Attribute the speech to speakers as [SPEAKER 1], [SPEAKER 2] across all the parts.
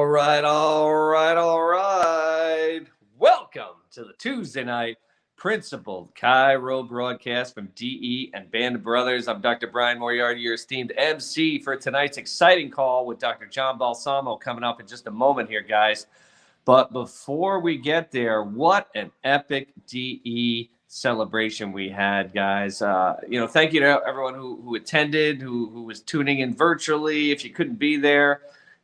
[SPEAKER 1] All right. Welcome to the Tuesday night Principled Chiro broadcast from DE and Band of Brothers. I'm Dr. Brian Moriarty, your esteemed MC for tonight's exciting call with Dr. John Balsamo coming up in just a moment here, guys. But before we get there, what an epic DE celebration we had, guys. Thank you to everyone who attended, who was tuning in virtually. If you couldn't be there,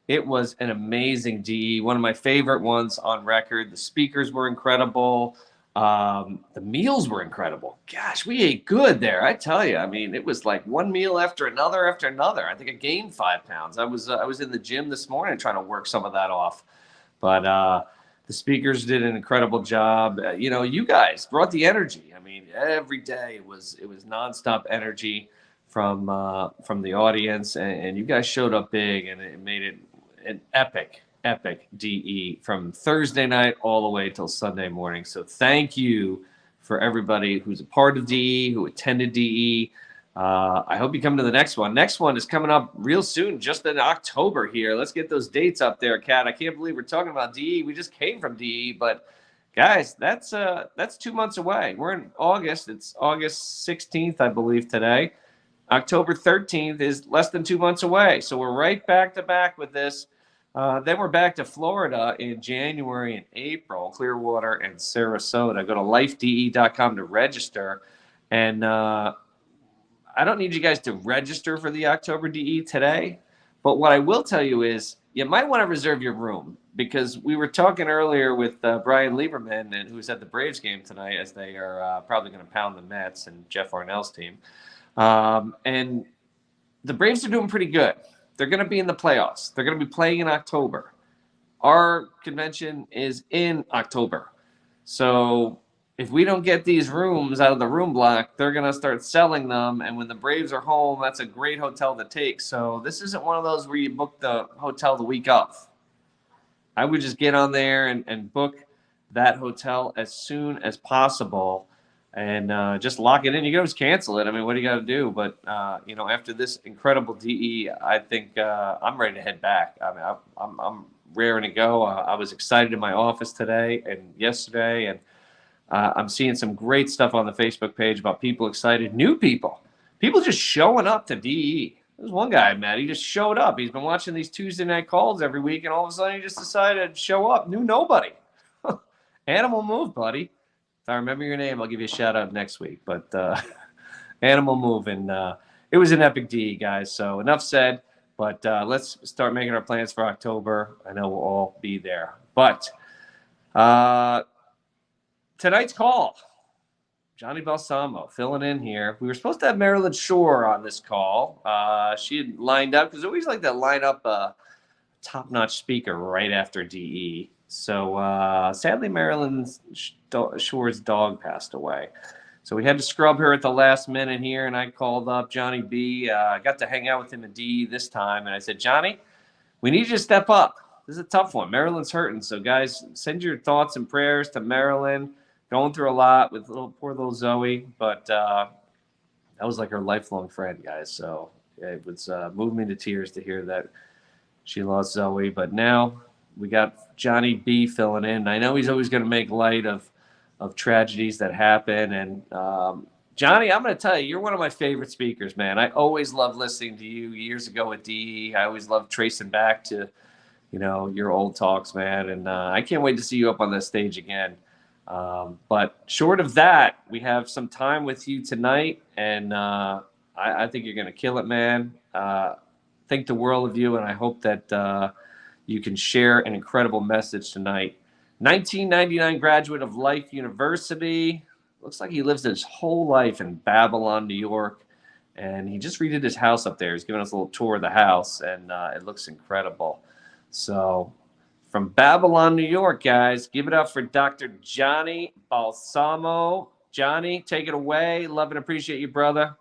[SPEAKER 1] it was an amazing DE, one of my favorite ones on record. The speakers were incredible. The meals were incredible. Gosh, we ate good there. I tell you, I mean, it was like one meal after another after another. I think I gained 5 pounds. I was in the gym this morning trying to work some of that off. But the speakers did an incredible job. You guys brought the energy. I mean, every day it was nonstop energy from the audience, and you guys showed up big, and it made it an epic DE from Thursday night all the way till Sunday morning. So thank you for everybody who's a part of DE, who attended DE. I hope you come to the next one. Next one is coming up real soon, just in October here. Let's get those dates up there, Kat. I can't believe we're talking about DE. We just came from DE, but guys, that's 2 months away. We're in August. It's August 16th, I believe, today. October 13th is less than 2 months away. So we're right back to back with this. Then we're back to Florida in January and April, Clearwater and Sarasota. Go to lifede.com to register. And I don't need you guys to register for the October DE today. But what I will tell you is you might want to reserve your room, because we were talking earlier with Brian Lieberman, and who's at the Braves game tonight, as they are probably going to pound the Mets and Jeff Arnell's team. And the Braves are doing pretty good. They're going to be in the playoffs. They're going to be playing in October. Our convention is in October. So if we don't get these rooms out of the room block, they're going to start selling them. And when the Braves are home, that's a great hotel to take. So this isn't one of those where you book the hotel the week of. I would just get on there and book that hotel as soon as possible. And just lock it in. You can always cancel it. I mean, what do you got to do? But, after this incredible DE, I think I'm ready to head back. I mean, I'm raring to go. I was excited in my office today and yesterday. And I'm seeing some great stuff on the Facebook page about people excited. New people just showing up to DE. There's one guy I met. He just showed up. He's been watching these Tuesday night calls every week. And all of a sudden, he just decided to show up. Knew nobody. Animal move, buddy. If I remember your name, I'll give you a shout out next week. But animal move, and it was an epic DE, guys. So enough said. But let's start making our plans for October. I know we'll all be there. But tonight's call, Johnny Balsamo filling in here. We were supposed to have Marilyn Shore on this call. She had lined up, because I always like to line up a top-notch speaker right after DE. So sadly, Marilyn Shore's dog passed away. So we had to scrub her at the last minute here, and I called up Johnny B. I got to hang out with him in DE this time, and I said, Johnny, we need you to step up. This is a tough one. Marilyn's hurting. So, guys, send your thoughts and prayers to Marilyn. Going through a lot with poor little Zoe, but that was like her lifelong friend, guys. So it was moved me to tears to hear that she lost Zoe. But now we got Johnny B filling in. I know he's always going to make light of tragedies that happen. And Johnny, I'm going to tell you, you're one of my favorite speakers, man. I always loved listening to you years ago at DE. I always loved tracing back to, your old talks, man. And I can't wait to see you up on that stage again. But short of that, we have some time with you tonight. And I think you're going to kill it, man. Think the world of you, and I hope that you can share an incredible message tonight. 1999 graduate of Life University. Looks like he lives his whole life in Babylon, New York. And he just redid his house up there. He's giving us a little tour of the house, and it looks incredible. So from Babylon, New York, guys, give it up for Dr. Johnny Balsamo. Johnny, take it away. Love and appreciate you, brother.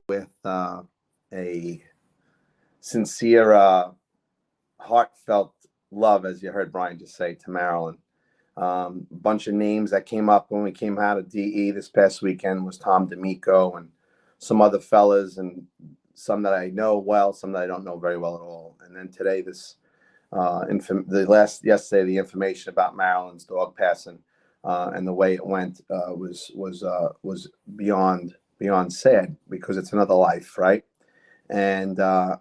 [SPEAKER 2] With a sincere, heartfelt love, as you heard Brian just say, to Marilyn. A bunch of names that came up when we came out of DE this past weekend was Tom D'Amico and some other fellas, and some that I know well, some that I don't know very well at all. And then today, yesterday, the information about Marilyn's dog passing and the way it went was beyond sad, because it's another life, right? And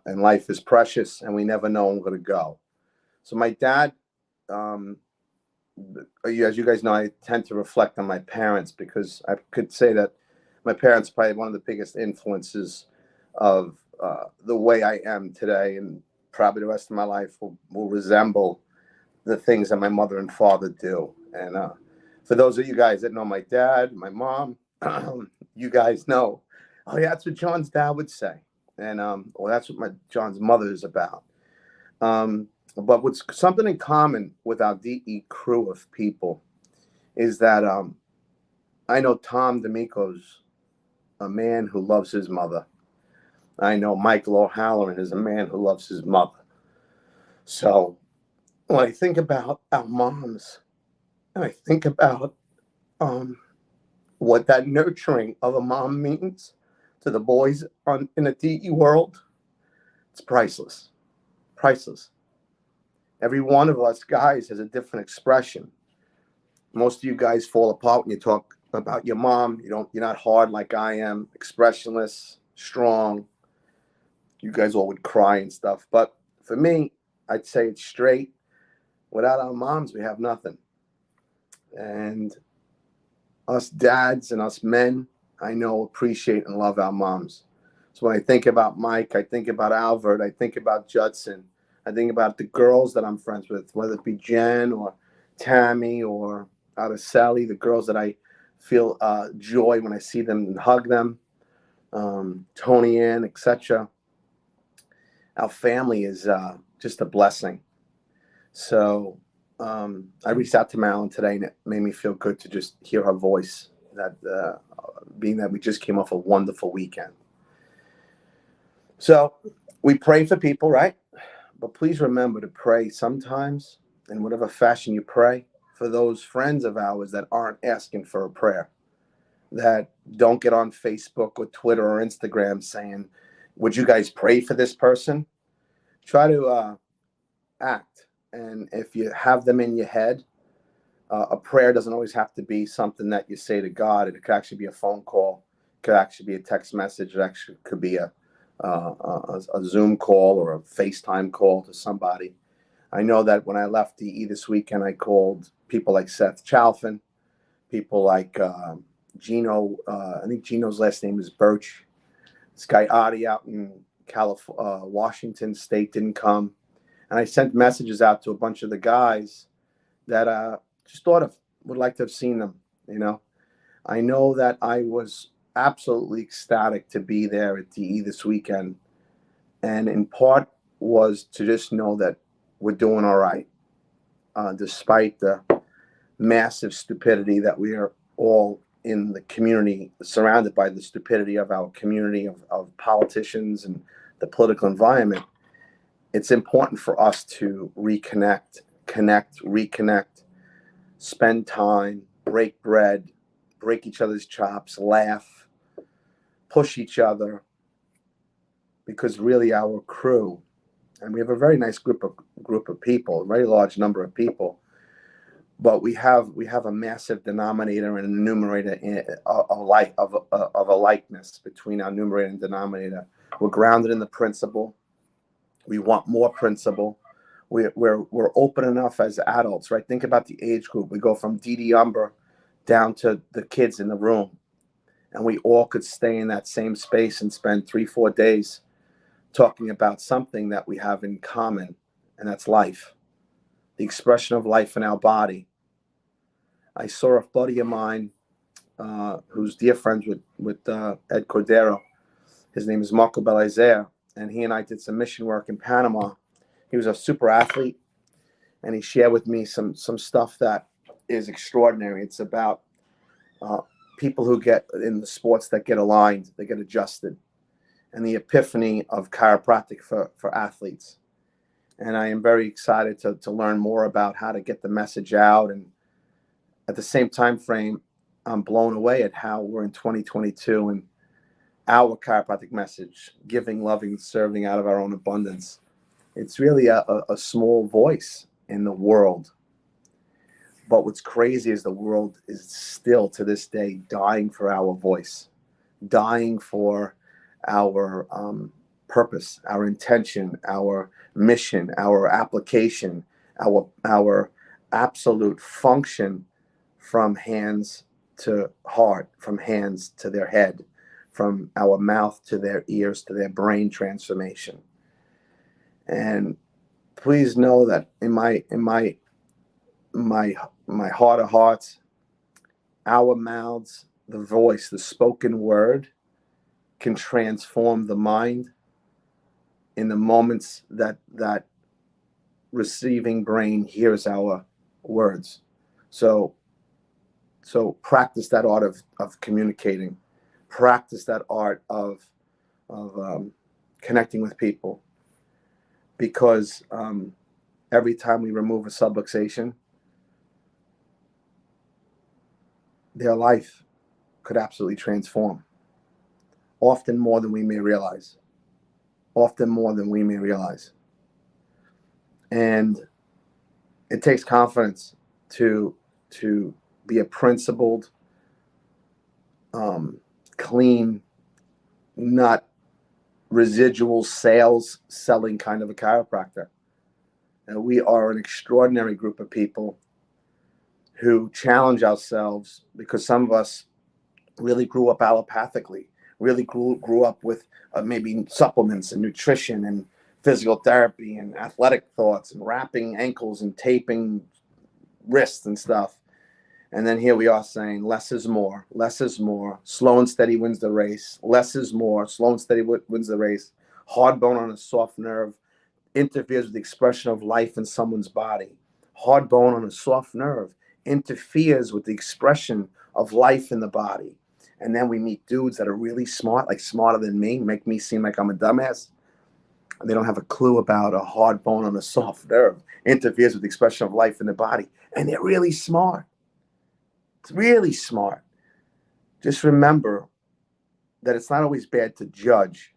[SPEAKER 2] life is precious, and we never know when we're going to go. So my dad, as you guys know, I tend to reflect on my parents, because I could say that my parents are probably one of the biggest influences of the way I am today, and probably the rest of my life will resemble the things that my mother and father do. And for those of you guys that know my dad, my mom, you guys know, oh yeah, that's what John's dad would say, and well, that's what John's mother is about. But what's something in common with our DE crew of people is that I know Tom D'Amico's a man who loves his mother. I know Michael O'Halloran is a man who loves his mother. So when I think about our moms, and I think about what that nurturing of a mom means to the boys in the DE world, it's priceless. Priceless. Every one of us guys has a different expression. Most of you guys fall apart when you talk about your mom. You're not hard like I am, expressionless, strong. You guys all would cry and stuff. But for me, I'd say it's straight. Without our moms, we have nothing. And us dads and us men, I know, appreciate and love our moms. So when I think about Mike, I think about Albert, I think about Judson, I think about the girls that I'm friends with, whether it be Jen or Tammy or Araceli, the girls that I feel joy when I see them and hug them, Tony Ann, etc. Our family is just a blessing. So I reached out to Marilyn today, and it made me feel good to just hear her voice, that being that we just came off a wonderful weekend. So we pray for people, right? But please remember to pray sometimes, in whatever fashion you pray, for those friends of ours that aren't asking for a prayer, that don't get on Facebook or Twitter or Instagram saying, would you guys pray for this person? Try to act. And if you have them in your head, a prayer doesn't always have to be something that you say to God. It could actually be a phone call. It could actually be a text message. It actually could be a Zoom call or a FaceTime call to somebody. I know that when I left DE this weekend, I called people like Seth Chalfin, people like Gino. I think Gino's last name is Birch. This guy Adi out in Washington State didn't come. And I sent messages out to a bunch of the guys that just would like to have seen them. I know that I was absolutely ecstatic to be there at DE this weekend. And in part was to just know that we're doing all right, despite the massive stupidity that we are all in the community, surrounded by the stupidity of our community, of politicians and the political environment. It's important for us to reconnect, spend time, break bread, break each other's chops, laugh, push each other, because really our crew, and we have a very nice group of people, a very large number of people, but we have a massive denominator and a numerator of a likeness between our numerator and denominator. We're grounded in the principle. We want more principle. We're open enough as adults, right? Think about the age group. We go from Didi Umber down to the kids in the room, and we all could stay in that same space and spend 3-4 days talking about something that we have in common, and that's life, the expression of life in our body. I saw a buddy of mine who's dear friends with Ed Cordero. His name is Marco Belizaire, and he and I did some mission work in Panama. He was a super athlete, and he shared with me some stuff that is extraordinary. It's about people who get in the sports that get aligned, they get adjusted, and the epiphany of chiropractic for athletes. And I am very excited to learn more about how to get the message out and at the same time frame, I'm blown away at how we're in 2022 and our chiropractic message, giving, loving, serving out of our own abundance. It's really a small voice in the world. But what's crazy is the world is still to this day dying for our voice, dying for our purpose, our intention, our mission, our application, our absolute function, from hands to heart, from hands to their head, from our mouth to their ears to their brain transformation. And please know that in my heart of hearts, our mouths, the voice, the spoken word, can transform the mind in the moments that receiving brain hears our words. So practice that art of communicating, practice that art of connecting with people, because every time we remove a subluxation, their life could absolutely transform, often more than we may realize, often more than we may realize. And it takes confidence to be a principled, clean, not residual sales selling kind of a chiropractor. And we are an extraordinary group of people who challenge ourselves, because some of us really grew up allopathically, really grew up with maybe supplements and nutrition and physical therapy and athletic thoughts and wrapping ankles and taping wrists and stuff. And then here we are saying less is more, less is more, slow and steady wins the race, less is more, slow and steady wins the race, hard bone on a soft nerve interferes with the expression of life in someone's body. Hard bone on a soft nerve interferes with the expression of life in the body. And then we meet dudes that are really smart, like smarter than me, make me seem like I'm a dumbass. They don't have a clue about a hard bone on a soft nerve interferes with the expression of life in the body. And they're really smart. It's really smart. Just remember that it's not always bad to judge,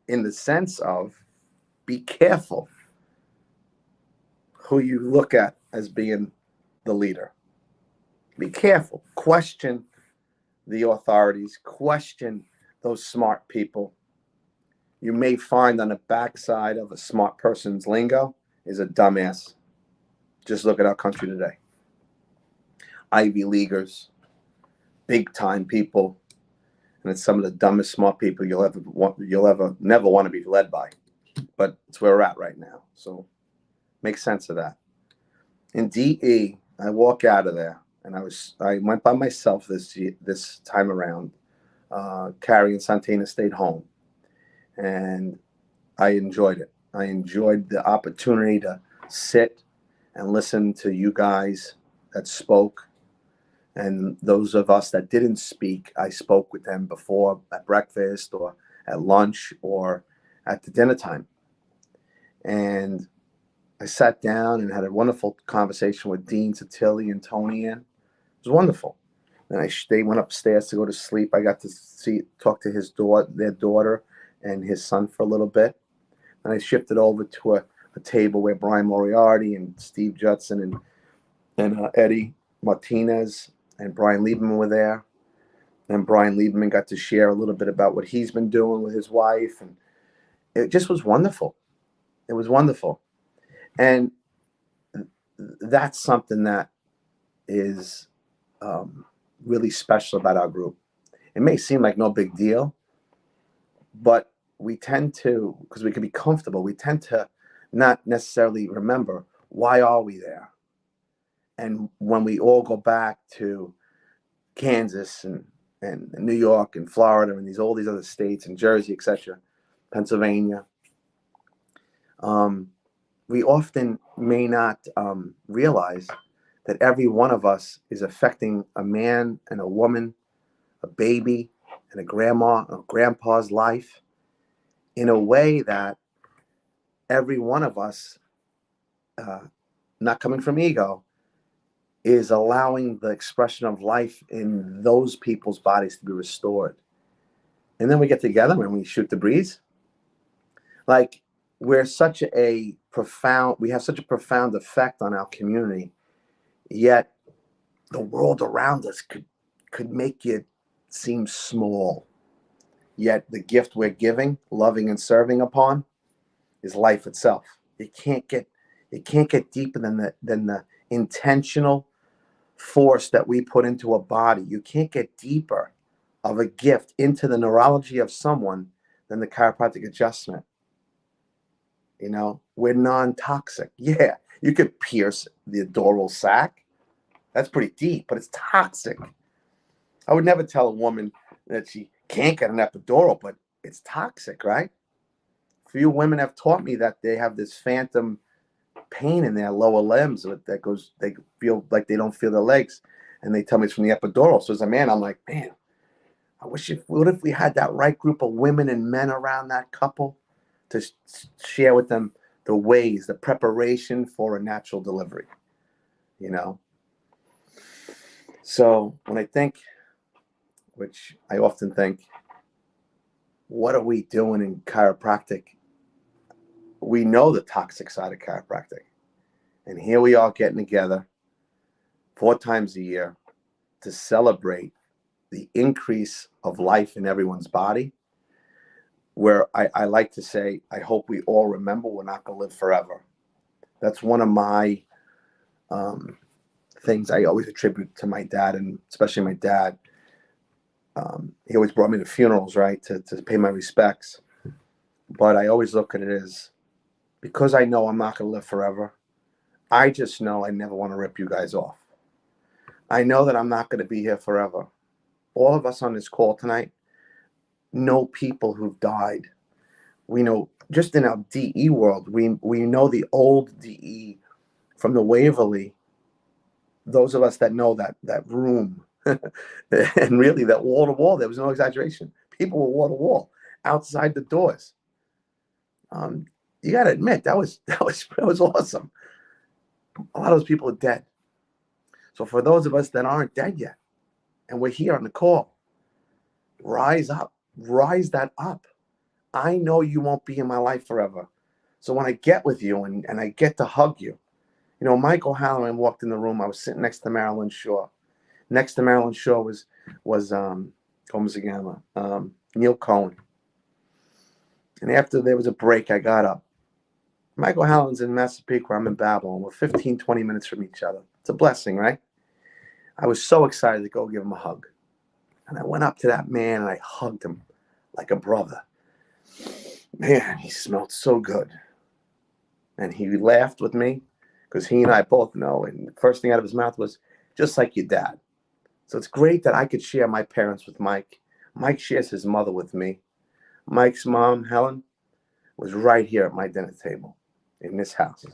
[SPEAKER 2] in the sense of, be careful who you look at as being the leader. Be careful. Question the authorities. Question those smart people. You may find on the backside of a smart person's lingo is a dumbass. Just look at our country today. Ivy Leaguers, big time people, and it's some of the dumbest smart people you'll ever never want to be led by. But it's where we're at right now. So make sense of that. In DE, I walk out of there, and I went by myself this time around. Carrie and Santana stayed home, and I enjoyed it. I enjoyed the opportunity to sit and listen to you guys that spoke. And those of us that didn't speak, I spoke with them before at breakfast or at lunch or at the dinner time. And I sat down and had a wonderful conversation with Dean, Satilli, and Tony. And it was wonderful. And they went upstairs to go to sleep. I got to talk to their daughter and his son for a little bit. And I shifted over to a table where Brian Moriarty and Steve Judson and Eddie Martinez and Brian Lieberman were there. And Brian Lieberman got to share a little bit about what he's been doing with his wife. And it just was wonderful. It was wonderful. And that's something that is really special about our group. It may seem like no big deal, but we tend to, because we can be comfortable, we tend to not necessarily remember, why are we there? And when we all go back to Kansas and New York and Florida and all these other states and Jersey, etc., Pennsylvania, we often may not realize that every one of us is affecting a man and a woman, a baby and a grandma, a grandpa's life in a way that every one of us, not coming from ego, is allowing the expression of life in those people's bodies to be restored. And then we get together and we shoot the breeze. Like, we have such a profound effect on our community, yet the world around us could make it seem small. Yet the gift we're giving, loving, and serving upon is life itself. It can't get deeper than the intentional force that we put into a body. You can't get deeper of a gift into the neurology of someone than the chiropractic adjustment. You know, we're non-toxic. Yeah, you could pierce the dural sac. That's pretty deep, but it's toxic. I would never tell a woman that she can't get an epidural, but it's toxic, right? Few women have taught me that they have this phantom pain in their lower limbs that goes, they feel like they don't feel their legs, and they tell me it's from the epidural. So as a man, I'm like, man, what if we had that right group of women and men around that couple to share with them the ways, the preparation for a natural delivery, you know? So when I think, which I often think, what are we doing in chiropractic? We know the toxic side of chiropractic. And here we are getting together 4 times a year to celebrate the increase of life in everyone's body, where I like to say, I hope we all remember we're not going to live forever. That's one of my things I always attribute to my dad, and especially my dad. He always brought me to funerals, right, to pay my respects. But I always look at it as, because I know I'm not going to live forever, I just know I never want to rip you guys off. I know that I'm not going to be here forever. All of us on this call tonight know people who've died. We know, just in our DE world, we know the old DE from the Waverly. Those of us that know that room, and really that wall to wall, there was no exaggeration. People were wall to wall outside the doors. You got to admit that was awesome. A lot of those people are dead. So for those of us that aren't dead yet, and we're here on the call, rise up, rise that up. I know you won't be in my life forever. So when I get with you and I get to hug you, you know, Mike O'Halloran walked in the room. I was sitting next to Marilyn Shaw. Next to Marilyn Shaw was Neil Cohen. And after there was a break, I got up. Mike O'Halloran's in Massapequa. I'm in Babylon. We're 15, 20 minutes from each other. It's a blessing, right? I was so excited to go give him a hug. And I went up to that man and I hugged him like a brother. Man, he smelled so good. And he laughed with me because he and I both know. And the first thing out of his mouth was, just like your dad. So it's great that I could share my parents with Mike. Mike shares his mother with me. Mike's mom, Helen, was right here at my dinner table in this house.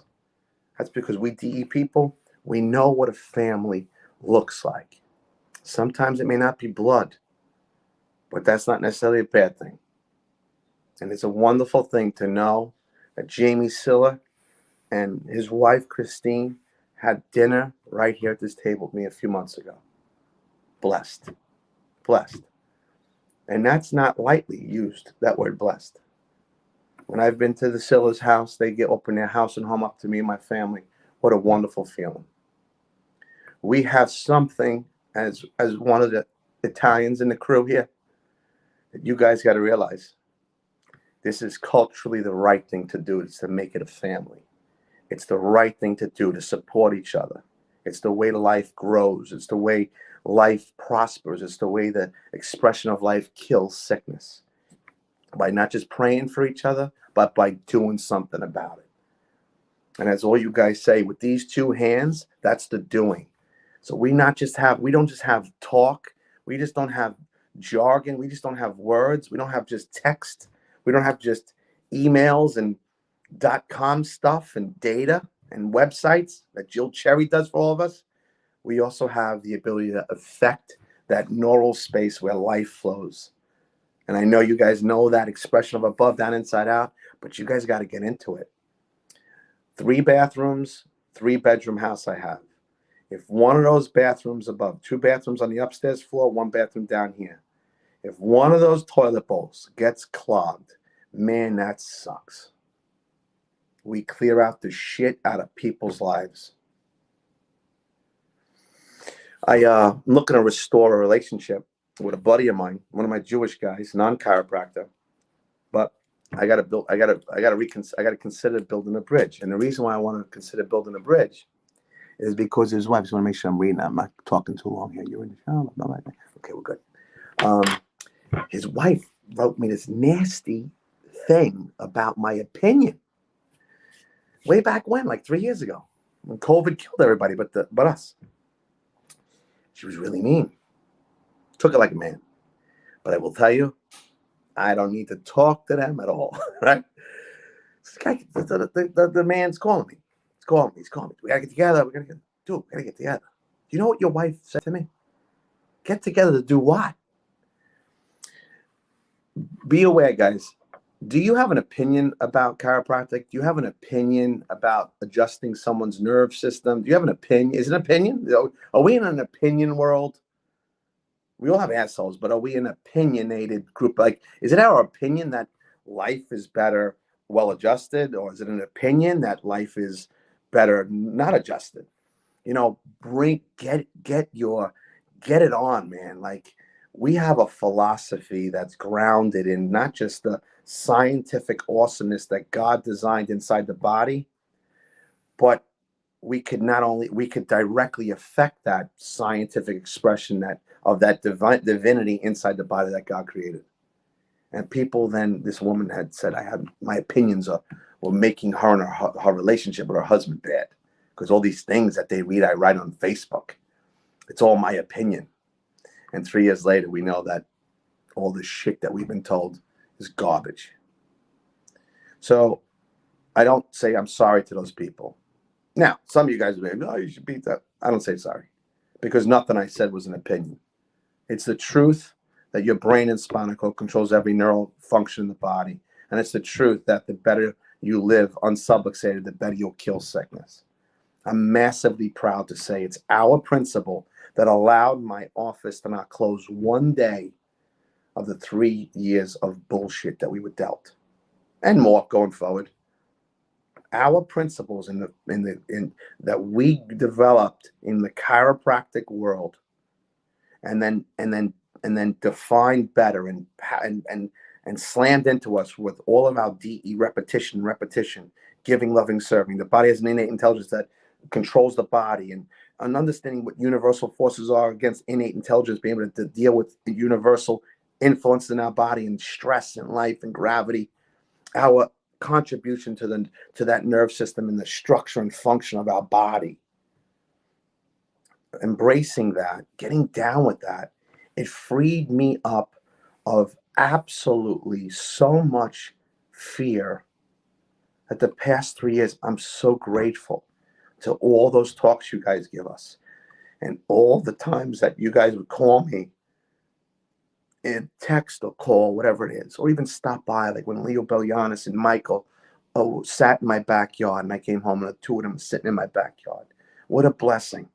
[SPEAKER 2] That's because we DE people, we know what a family looks like. Sometimes it may not be blood, but that's not necessarily a bad thing. And it's a wonderful thing to know that Jamie Siller and his wife, Christine, had dinner right here at this table with me a few months ago. Blessed. Blessed. And that's not lightly used, that word blessed. When I've been to the Siller's house, they open their house and home up to me and my family. What a wonderful feeling. We have something, as one of the Italians in the crew here, that you guys got to realize. This is culturally the right thing to do, is to make it a family. It's the right thing to do, to support each other. It's the way life grows. It's the way life prospers. It's the way the expression of life kills sickness. By not just praying for each other, but by doing something about it. And as all you guys say, with these 2 hands, that's the doing. So we don't just have talk. We just don't have jargon. We just don't have words. We don't have just text. We don't have just emails and .com stuff and data and websites that Jill Cherry does for all of us. We also have the ability to affect that neural space where life flows. And I know you guys know that expression of above, down, inside out, but you guys got to get into it. 3 bathrooms, 3 bedroom house I have. If one of those bathrooms above, 2 bathrooms on the upstairs floor, 1 bathroom down here, if one of those toilet bowls gets clogged, man, that sucks. We clear out the shit out of people's lives. I'm looking to restore a relationship with a buddy of mine, one of my Jewish guys, non-chiropractor, but I got to consider building a bridge. And the reason why I want to consider building a bridge is because his wife. Just want to make sure I'm reading. I'm not talking too long here. You're in the shower. Okay, we're good. His wife wrote me this nasty thing about my opinion way back when, like 3 years ago, when COVID killed everybody but us. She was really mean. Took it like a man. But I will tell you, I don't need to talk to them at all, right? The man's calling me. He's calling me. We gotta get together. We gotta get together. You know what your wife said to me? Get together to do what? Be aware, guys. Do you have an opinion about chiropractic? Do you have an opinion about adjusting someone's nerve system? Do you have an opinion? Is it an opinion? Are we in an opinion world? We all have assholes, but are we an opinionated group? Like, is it our opinion that life is better well adjusted, or is it an opinion that life is better not adjusted? Get it on, man. Like, we have a philosophy that's grounded in not just the scientific awesomeness that God designed inside the body, but we could directly affect that scientific expression of that divinity inside the body that God created. And people then, this woman had said, my opinions were making her and her relationship with her husband bad, because all these things that they read, I write on Facebook. It's all my opinion. And 3 years later, we know that all this shit that we've been told is garbage. So I don't say I'm sorry to those people. Now, some of you guys will be like, no, you should beat that. I don't say sorry, because nothing I said was an opinion. It's the truth that your brain and spinal cord controls every neural function in the body. And it's the truth that the better you live unsubluxated, the better you'll kill sickness. I'm massively proud to say it's our principle that allowed my office to not close one day of the 3 years of bullshit that we were dealt, and more going forward. Our principles in that we developed in the chiropractic world, and then defined better and slammed into us with all of our DE repetition, giving, loving, serving. The body has an innate intelligence that controls the body, and understanding what universal forces are against innate intelligence, being able to deal with the universal influences in our body and stress and life and gravity. Our contribution to that nerve system and the structure and function of our body. Embracing that, getting down with that, it freed me up of absolutely so much fear that the past 3 years, I'm so grateful to all those talks you guys give us, and all the times that you guys would call me and text or call, whatever it is, or even stop by, like when Leo Belyanis and Michael sat in my backyard, and I came home and the two of them sitting in my backyard. What a blessing.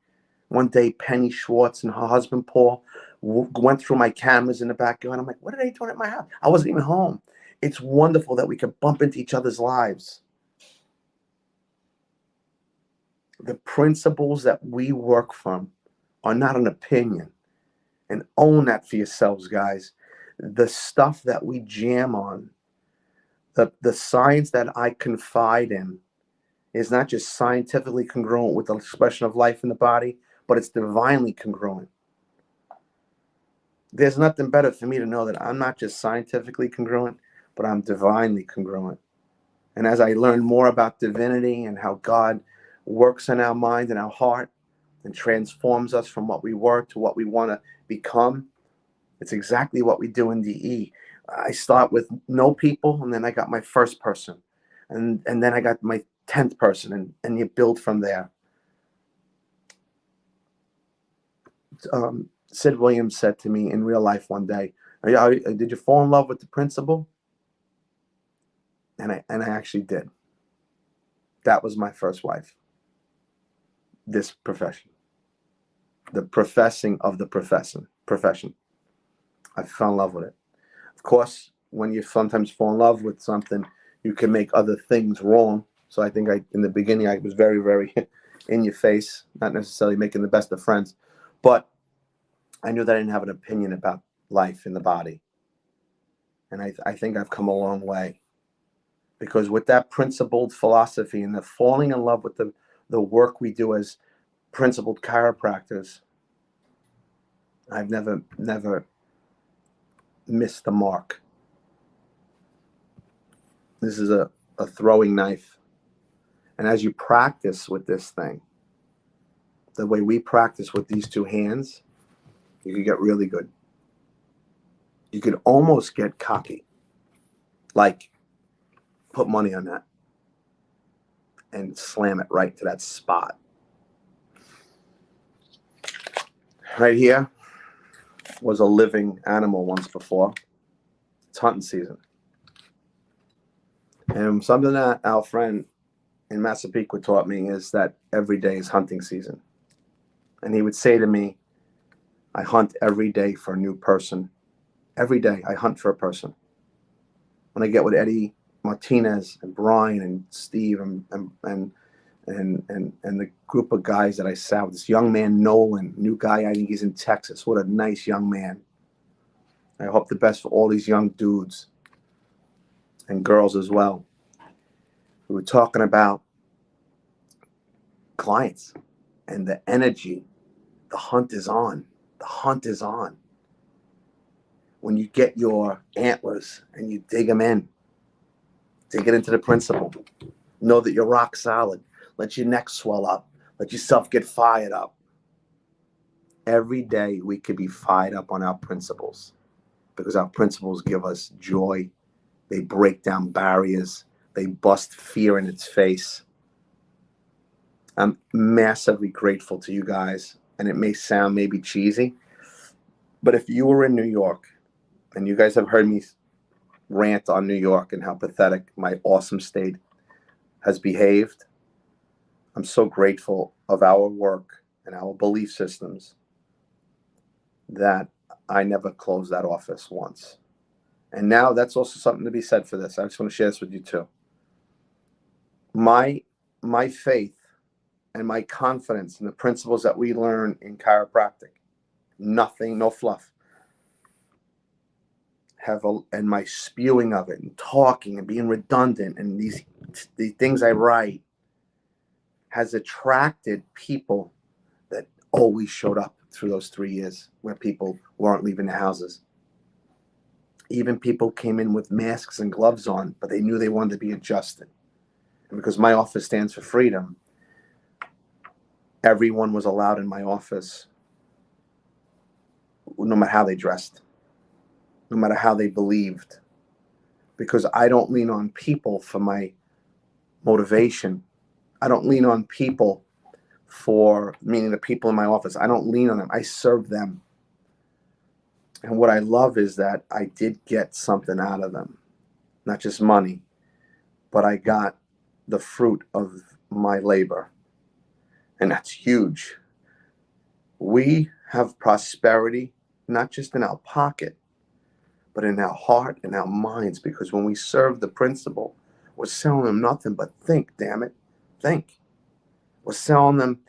[SPEAKER 2] One day, Penny Schwartz and her husband, Paul, went through my cameras in the backyard. I'm like, what are they doing at my house? I wasn't even home. It's wonderful that we could bump into each other's lives. The principles that we work from are not an opinion. And own that for yourselves, guys. The stuff that we jam on, the science that I confide in, is not just scientifically congruent with the expression of life in the body, but it's divinely congruent. There's nothing better for me to know that I'm not just scientifically congruent, but I'm divinely congruent. And as I learn more about divinity and how God works in our mind and our heart and transforms us from what we were to what we want to become, it's exactly what we do in DE. I start with no people, and then I got my first person, and then I got my 10th person, and you build from there. Sid Williams said to me in real life one day, did you fall in love with the principle? And I actually did. That was my first wife, this profession. the professing of the profession. I fell in love with it. Of course, when you sometimes fall in love with something, you can make other things wrong. So I think in the beginning, I was very, very in your face, not necessarily making the best of friends, but I knew that I didn't have an opinion about life in the body. And I think I've come a long way, because with that principled philosophy and the falling in love with the work we do as principled chiropractors, I've never missed the mark. This is a throwing knife. And as you practice with this thing, the way we practice with these two hands, you could get really good. You could almost get cocky. Like, put money on that and slam it right to that spot. Right here was a living animal once before. It's hunting season. And something that our friend in Massapequa taught me is that every day is hunting season. And he would say to me, I hunt every day for a new person. Every day I hunt for a person. When I get with Eddie Martinez and Brian and Steve and the group of guys that I sat with, this young man, Nolan, new guy, I think he's in Texas. What a nice young man. I hope the best for all these young dudes and girls as well. We were talking about clients and the energy. The hunt is on. The hunt is on. When you get your antlers and you dig them in, dig it into the principle. Know that you're rock solid. Let your neck swell up. Let yourself get fired up. Every day we could be fired up on our principles, because our principles give us joy. They break down barriers. They bust fear in its face. I'm massively grateful to you guys, and it may sound maybe cheesy, but if you were in New York, and you guys have heard me rant on New York and how pathetic my awesome state has behaved, I'm so grateful of our work and our belief systems that I never closed that office once. And now that's also something to be said for this. I just want to share this with you too. My faith and my confidence in the principles that we learn in chiropractic, nothing, no fluff, and my spewing of it and talking and being redundant and the things I write has attracted people that always showed up through those 3 years where people weren't leaving the houses. Even people came in with masks and gloves on, but they knew they wanted to be adjusted. And because my office stands for freedom, everyone was allowed in my office, no matter how they dressed, no matter how they believed, because I don't lean on people for my motivation. I don't lean on people meaning the people in my office. I don't lean on them. I serve them. And what I love is that I did get something out of them, not just money, but I got the fruit of my labor. And that's huge. We have prosperity, not just in our pocket, but in our heart and our minds, because when we serve the principle, we're selling them nothing but think, damn it, think. We're selling them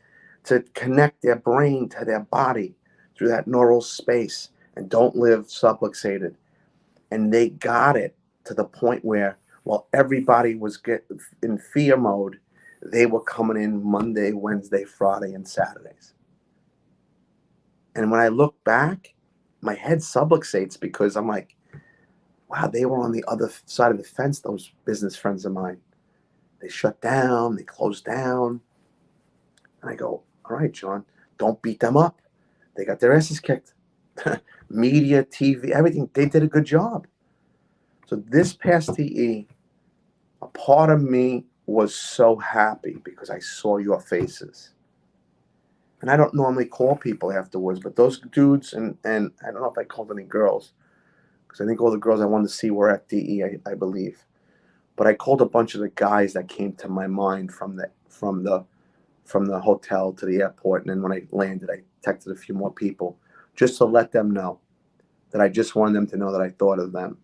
[SPEAKER 2] to connect their brain to their body through that neural space and don't live subluxated. And they got it to the point where, while everybody was in fear mode, they were coming in Monday, Wednesday, Friday, and Saturdays. And when I look back, my head subluxates, because I'm like, wow, they were on the other side of the fence, those business friends of mine. They shut down, they closed down. And I go, all right, John, don't beat them up. They got their asses kicked. Media, TV, everything, they did a good job. So this past TE, a part of me was so happy because I saw your faces. And I don't normally call people afterwards, but those dudes, and I don't know if I called any girls, because I think all the girls I wanted to see were at DE, I believe. But I called a bunch of the guys that came to my mind from from the hotel to the airport. And then when I landed, I texted a few more people just to let them know that I just wanted them to know that I thought of them.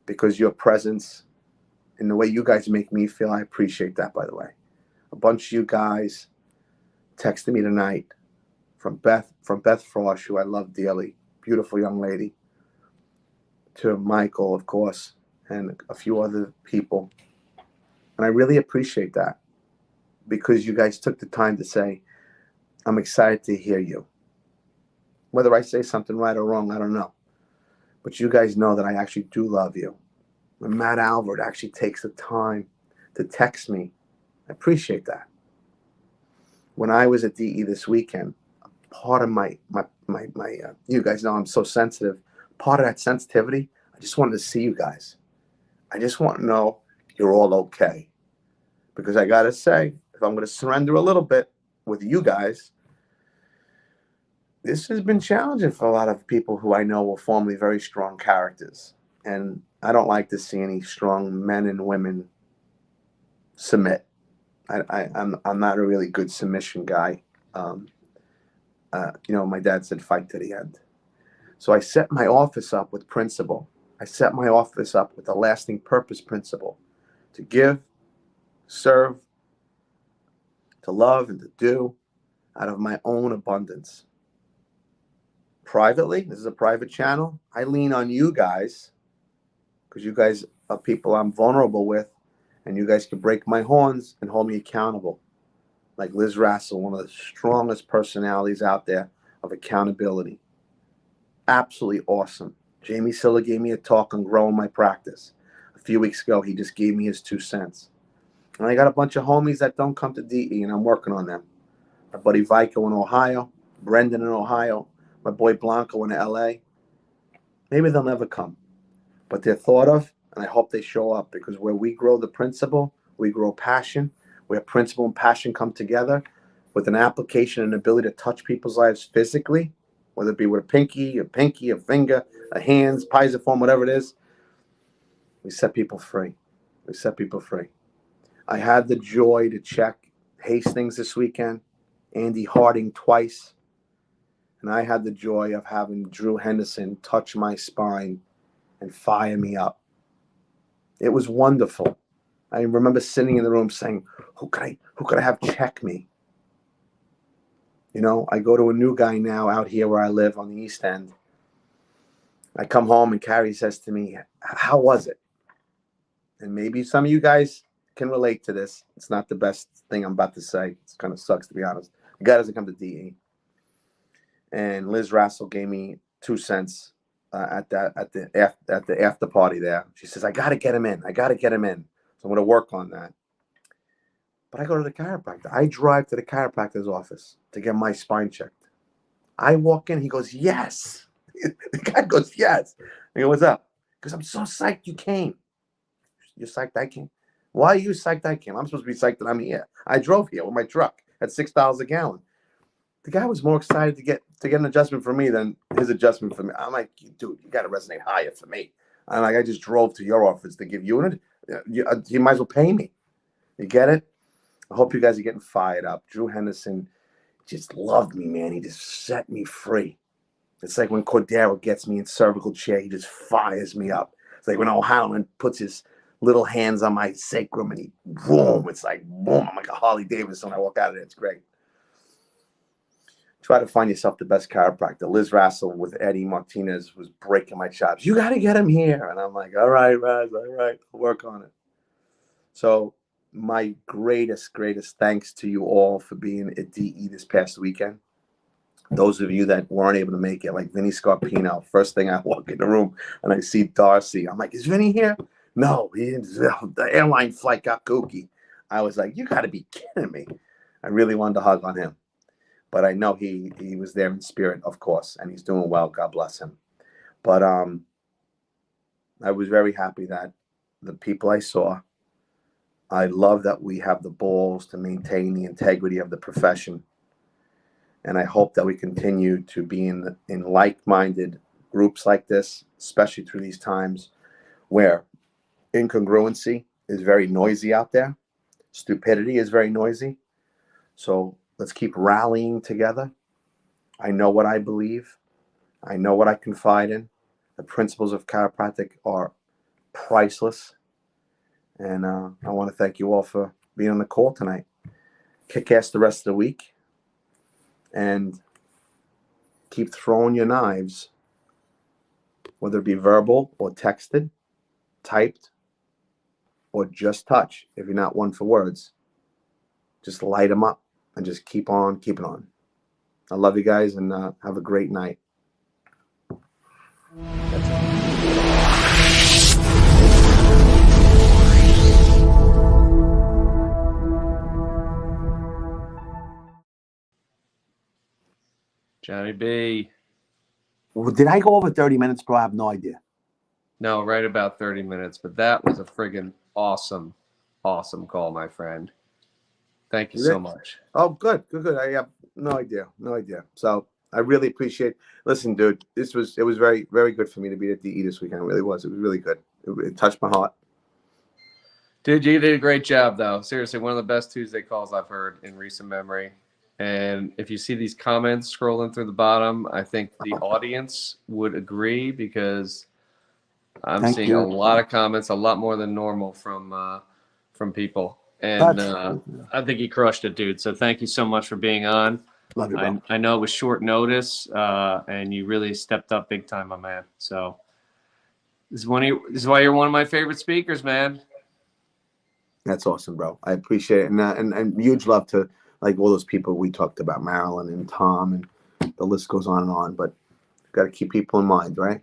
[SPEAKER 2] Because your presence and the way you guys make me feel, I appreciate that, by the way. A bunch of you guys texted me tonight from Beth Frosh, who I love dearly, beautiful young lady, to Michael, of course, and a few other people. And I really appreciate that because you guys took the time to say, I'm excited to hear you. Whether I say something right or wrong, I don't know. But you guys know that I actually do love you. When Matt Albert actually takes the time to text me, I appreciate that. When I was at DE this weekend, part of my you guys know I'm so sensitive. Part of that sensitivity, I just wanted to see you guys. I just want to know you're all okay. Because I got to say, if I'm going to surrender a little bit with you guys, this has been challenging for a lot of people who I know were formerly very strong characters. And I don't like to see any strong men and women submit. I'm not a really good submission guy. My dad said fight to the end. So I set my office up with principle. I set my office up with a lasting purpose principle to give, serve, to love, and to do out of my own abundance. Privately, this is a private channel. I lean on you guys because you guys are people I'm vulnerable with, and you guys can break my horns and hold me accountable. Like Liz Rassel, one of the strongest personalities out there of accountability. Absolutely awesome. Jamie Silla gave me a talk on growing my practice. A few weeks ago, he just gave me his 2 cents. And I got a bunch of homies that don't come to DE, and I'm working on them. My buddy Vico in Ohio, Brendan in Ohio, my boy Blanco in LA. Maybe they'll never come, but they're thought of, and I hope they show up because where we grow the principle, we grow passion. Where principle and passion come together with an application and ability to touch people's lives physically, whether it be with a pinky, a finger, a hands, piezoform, whatever it is, we set people free. We set people free. I had the joy to check Hastings this weekend, Andy Harding twice, and I had the joy of having Drew Henderson touch my spine and fire me up. It was wonderful. I remember sitting in the room saying, who could I have check me? You know, I go to a new guy now out here where I live on the East End. I come home and Carrie says to me, how was it? And maybe some of you guys can relate to this. It's not the best thing I'm about to say. It kind of sucks, to be honest. The guy doesn't come to DE. And Liz Rassel gave me 2 cents at the after party there. She says, I got to get him in. So I'm going to work on that. But I go to the chiropractor. I drive to the chiropractor's office to get my spine checked. I walk in. He goes, yes. The guy goes, yes. I go, what's up? Because I'm so psyched you came. You're psyched I came? Why are you psyched I came? I'm supposed to be psyched that I'm here. I drove here with my truck at $6 a gallon. The guy was more excited to get an adjustment for me than his adjustment for me. I'm like, dude, you got to resonate higher for me. I'm like, I just drove to your office to give you an. You might as well pay me. You get it? I hope you guys are getting fired up. Drew Henderson just loved me, man. He just set me free. It's like when Cordero gets me in cervical chair, he just fires me up. It's like when O'Halloran puts his little hands on my sacrum and he boom. It's like boom. I'm like a Harley Davidson when I walk out of there. It's great. Try to find yourself the best chiropractor. Liz Rassel with Eddie Martinez was breaking my chops. You got to get him here. And I'm like, all right, Raz, all right. I'll work on it. So my greatest thanks to you all for being at DE this past weekend. Those of you that weren't able to make it, like Vinny Scarpino, first thing I walk in the room and I see Darcy. I'm like, is Vinny here? No, the airline flight got kooky. I was like, you got to be kidding me. I really wanted to hug on him. But I know he was there in spirit, of course, and he's doing well. God bless him. But I was very happy that the people I saw, I love that we have the balls to maintain the integrity of the profession. And I hope that we continue to be in like-minded groups like this, especially through these times where incongruency is very noisy out there. Stupidity is very noisy. So let's keep rallying together. I know what I believe. I know what I confide in. The principles of chiropractic are priceless. And I want to thank you all for being on the call tonight. Kick ass the rest of the week. And keep throwing your knives, whether it be verbal or texted, typed, or just touch. If you're not one for words, just light them up and just keep on keeping on. I love you guys, and have a great night.
[SPEAKER 1] Johnny B.
[SPEAKER 2] Well, did I go over 30 minutes, bro? I have no idea.
[SPEAKER 1] No, right about 30 minutes, but that was a friggin' awesome call, my friend. Thank you so much.
[SPEAKER 2] Oh, good. I have no idea. So I really appreciate. Listen, dude, it was very, very good for me to be at DE this weekend. It really was. It was really good. It touched my heart.
[SPEAKER 1] Dude, you did a great job, though. Seriously, one of the best Tuesday calls I've heard in recent memory. And if you see these comments scrolling through the bottom, I think the audience would agree, because I'm seeing a lot of comments, a lot more than normal from people. And I think you crushed it, dude. So thank you so much for being on.
[SPEAKER 2] Love you, bro.
[SPEAKER 1] I know it was short notice, and you really stepped up big time, my man. So this is why you're one of my favorite speakers, man.
[SPEAKER 2] That's awesome, bro. I appreciate it. And huge love to like all those people we talked about, Marilyn and Tom, and the list goes on and on. But got to keep people in mind, right?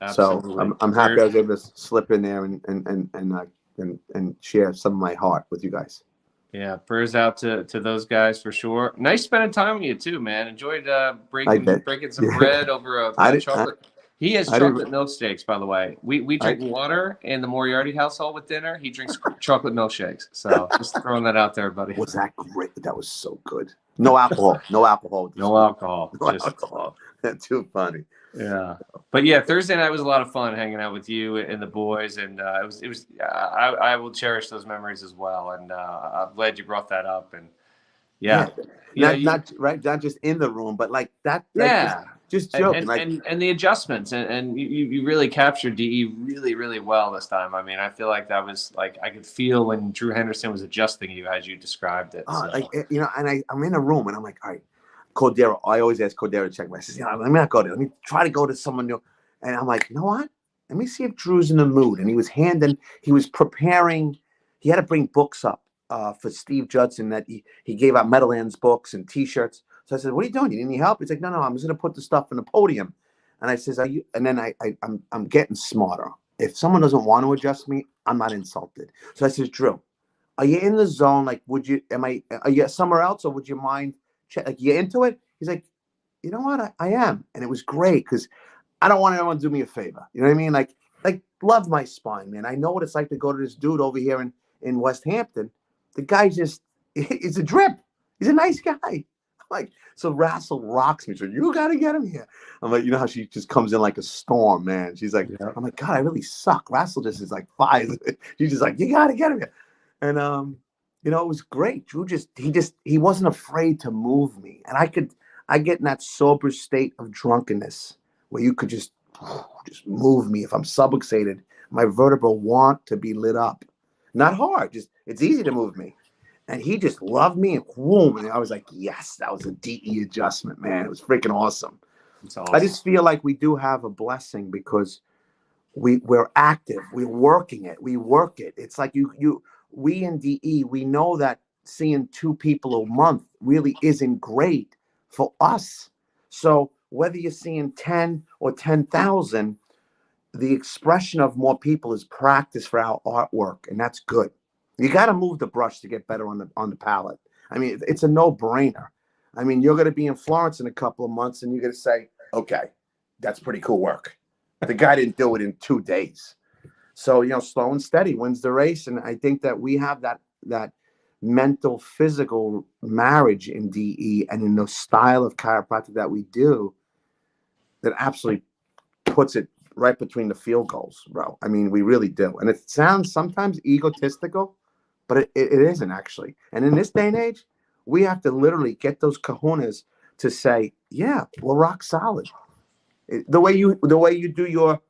[SPEAKER 1] Absolutely.
[SPEAKER 2] So I'm happy I was able to slip in there and share some of my heart with you guys.
[SPEAKER 1] Yeah, prayers out to those guys for sure. Nice spending time with you too, man. Enjoyed breaking some bread over a chocolate. He has chocolate milkshakes, by the way. We drink water in the Moriarty household with dinner. He drinks chocolate milkshakes. So just throwing that out there, buddy.
[SPEAKER 2] Was that great? That was so good. No alcohol. No alcohol.
[SPEAKER 1] No alcohol.
[SPEAKER 2] No alcohol. That's too funny.
[SPEAKER 1] Yeah, but yeah, Thursday night was a lot of fun hanging out with you and the boys, and it was. I will cherish those memories as well, and I'm glad you brought that up. And
[SPEAKER 2] not just in the room, but like that.
[SPEAKER 1] Yeah,
[SPEAKER 2] just joking.
[SPEAKER 1] And the adjustments, and you really captured DE really, really well this time. I mean, I feel like that was like I could feel when Drew Henderson was adjusting you as you described it.
[SPEAKER 2] And I'm in a room, and I'm like, all right. Cordero, I always ask Cordero to check me. I says, let me not go there. Let me try to go to someone new. And I'm like, you know what? Let me see if Drew's in the mood. And he was preparing. He had to bring books up for Steve Judson that he gave out Meadowlands books and T-shirts. So I said, what are you doing? You need any help? He's like, no, I'm just going to put the stuff in the podium. And I says, are you? And then I'm getting smarter. If someone doesn't want to adjust me, I'm not insulted. So I says, Drew, are you in the zone? Like, are you somewhere else, or would you mind? Like, you into it? He's like, you know what? I am. And it was great because I don't want anyone to do me a favor. You know what I mean? Like love my spine, man. I know what it's like to go to this dude over here in West Hampton. The guy he's a drip. He's a nice guy. I'm like, so Rassel rocks me. So you got to get him here. I'm like, you know how she just comes in like a storm, man. She's like, yeah. I'm like, God, I really suck. Rassel just is like fire. She's just like, you got to get him here. And, it was great. Drew he wasn't afraid to move me. And I get in that sober state of drunkenness where you could just move me. If I'm subluxated, my vertebrae want to be lit up. Not hard, it's easy to move me. And he just loved me, and whoom. And I was like, yes, that was a DE adjustment, man. It was freaking awesome. I just feel like we do have a blessing because we're active. We're working it. We work it. It's like we in DE, we know that seeing 2 people a month really isn't great for us. So whether you're seeing 10 or 10,000, the expression of more people is practice for our artwork, and that's good. You got to move the brush to get better on the palette. I mean, it's a no-brainer. I mean, you're going to be in Florence in a couple of months, and you're going to say, okay, that's pretty cool work. The guy didn't do it in 2 days. So, slow and steady wins the race. And I think that we have that mental, physical marriage in DE and in the style of chiropractic that we do that absolutely puts it right between the field goals, bro. I mean, we really do. And it sounds sometimes egotistical, but it isn't actually. And in this day and age, We have to literally get those kahunas to say, yeah, we're rock solid. The way you do your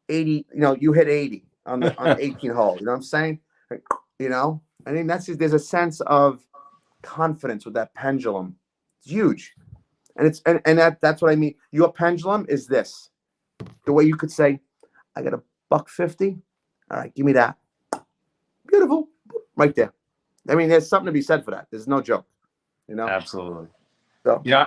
[SPEAKER 2] 80, you hit 80 on the 18 hole. You know what I'm saying? I mean, there's a sense of confidence with that pendulum. It's huge. And that's what I mean. Your pendulum is this. The way you could say, I got a $150. All right, give me that. Beautiful. Right there. I mean, there's something to be said for that. There's no joke.
[SPEAKER 1] Absolutely.
[SPEAKER 2] So
[SPEAKER 1] yeah,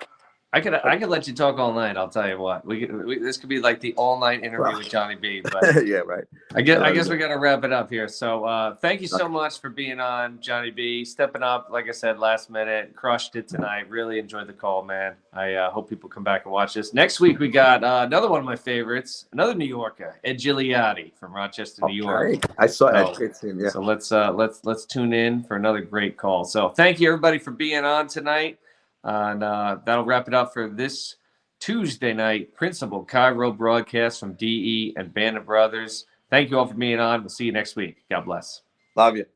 [SPEAKER 1] I could let you talk all night. I'll tell you what. This could be like the all night interview with Johnny B. But
[SPEAKER 2] yeah, right.
[SPEAKER 1] I guess we got to wrap it up here. So thank you so much for being on, Johnny B. Stepping up, like I said, last minute, crushed it tonight. Really enjoyed the call, man. I hope people come back and watch this. Next week we got another one of my favorites, another New Yorker, Ed Gigliotti from Rochester, New York.
[SPEAKER 2] I saw Ed. Yeah.
[SPEAKER 1] So let's tune in for another great call. So thank you everybody for being on tonight. And that'll wrap it up for this Tuesday night Principal Chiro broadcast from DE and Band of Brothers. Thank you all for being on. We'll see you next week. God bless.
[SPEAKER 2] Love you.